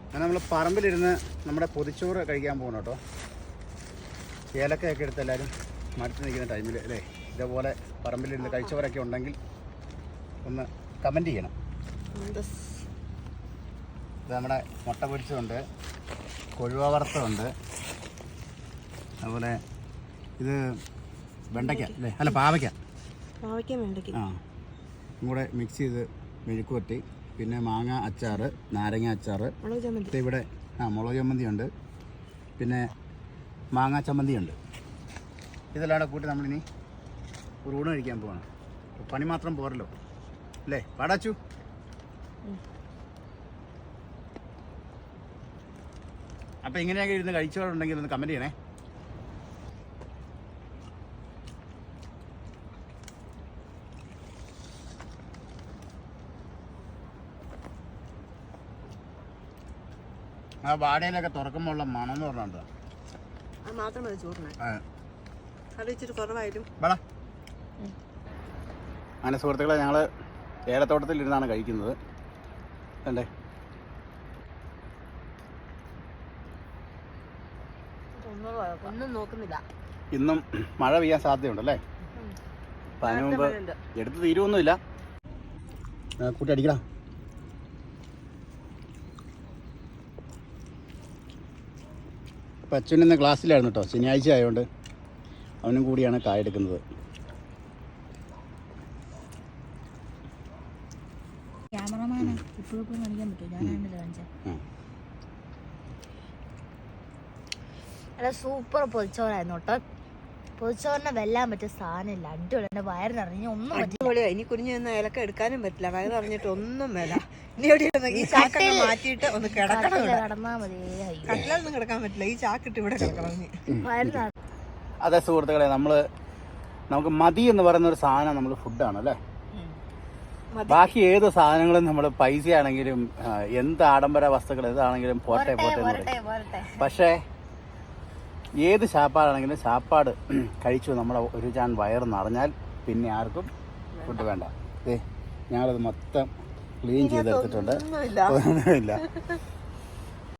അങ്ങനെ നമ്മൾ പറമ്പിലിരുന്ന് നമ്മുടെ പൊതിച്ചോറ് കഴിക്കാൻ പോകണം കേട്ടോ. ഏലക്കയൊക്കെ എടുത്ത് എല്ലാവരും മടുത്ത് നിൽക്കുന്ന ടൈമിൽ അല്ലേ ഇതേപോലെ പറമ്പിലിരുന്ന് കഴിച്ചവരൊക്കെ ഉണ്ടെങ്കിൽ ഒന്ന് കമൻറ്റ് ചെയ്യണം. ഇത് നമ്മുടെ മുട്ട പൊരിച്ചതുണ്ട്, കൊഴുവ വറുത്തതുണ്ട്, അതുപോലെ ഇത് വെണ്ടയ്ക്ക അല്ലേ, അല്ല പാവയ്ക്ക ആ കൂടെ മിക്സ് ചെയ്ത് മെഴുക്ക് വരട്ടി, പിന്നെ മാങ്ങ അച്ചാർ, നാരങ്ങ അച്ചാർ, ഇവിടെ മുളക് ചമ്മന്തി ഉണ്ട്, പിന്നെ മാങ്ങാ ചമ്മന്തി ഉണ്ട്. ഇതെല്ലാം കൂട്ടി നമ്മളിനി ഒരു ഊണ് കഴിക്കാൻ പോവാണ്. പണി മാത്രം പോരല്ലോ അല്ലേ പാടാച്ചു. അപ്പോൾ ഇങ്ങനെയൊക്കെ ഇരുന്ന് കഴിച്ചവരുണ്ടെങ്കിൽ ഒന്ന് കമൻറ്റ് ചെയ്യണേ. ആ വാടയിലൊക്കെ തുറക്കുമ്പോൾ ഉള്ള മണം എന്ന് പറഞ്ഞിട്ട് അത് മാത്രം മതി ചോറിന്. അത് ഇച്ചിരി കുറവായാലും അങ്ങനെ സുഹൃത്തുക്കളെ ഞങ്ങൾ ഏലത്തോട്ടത്തിലിരുന്നാണ് കഴിക്കുന്നത്. അല്ലേ ഒന്നും നോക്കുന്നില്ല. ഇന്നും മഴ പെയ്യാൻ സാധ്യതയുണ്ടല്ലേ. അപ്പം അതിന് മുമ്പ് എടുത്ത് തീരുവൊന്നുമില്ല. കൂട്ടി അടിക്കടാ. അപ്പം അച്ഛൻ ഇന്ന് ക്ലാസ്സിലായിരുന്നു കേട്ടോ, ശനിയാഴ്ച ആയതുകൊണ്ട് അവനും കൂടിയാണ് കായ എടുക്കുന്നത്. സൂപ്പർ പൊതിച്ചോറായിരുന്നു കേട്ടോ. പൊതിച്ചോറിനെ വെല്ലാൻ പറ്റിയ സാധനമില്ല. അടിപൊളി. എൻ്റെ വയറ് നിറഞ്ഞ ഒന്നും അടിപൊളിയാ. ഇനി കുഞ്ഞു നിന്ന് ഇലക്ക എടുക്കാനും പറ്റില്ല. വയറ് നിറഞ്ഞിട്ട് ഒന്നും വേല. ഇനി എവിടെ ഈ ചാക്കൊക്കെ മാറ്റിയിട്ട് ഒന്ന് കിടക്കണം. കിടന്നാ മതി. കട്ടിലൊന്നും കിടക്കാൻ പറ്റില്ല. ഈ ചാക്കിട്ട് ഇവിടെ കിടക്കണം. വയറ് അതെ സുഹൃത്തുക്കളെ, നമുക്ക് മതി എന്ന് പറയുന്ന ഒരു സാധനം നമ്മൾ ഫുഡാണ് അല്ലേ. ബാക്കി ഏത് സാധനങ്ങളും നമ്മൾ പൈസ ആണെങ്കിലും എന്ത് ആഡംബര വസ്തുക്കൾ ഏതാണെങ്കിലും പോട്ടെ പോട്ടെ എന്ന് പറയും. പക്ഷേ ഏത് ശാപ്പാടാണെങ്കിലും ശാപ്പാട് കഴിച്ചു നമ്മുടെ ഒരു ചാൻ വയറ് നിറഞ്ഞാൽ പിന്നെ ആർക്കും ഫുഡ് വേണ്ട. ഞങ്ങളത് മൊത്തം ക്ലീൻ ചെയ്തെടുത്തിട്ടുണ്ട്. ഒന്നുമില്ല.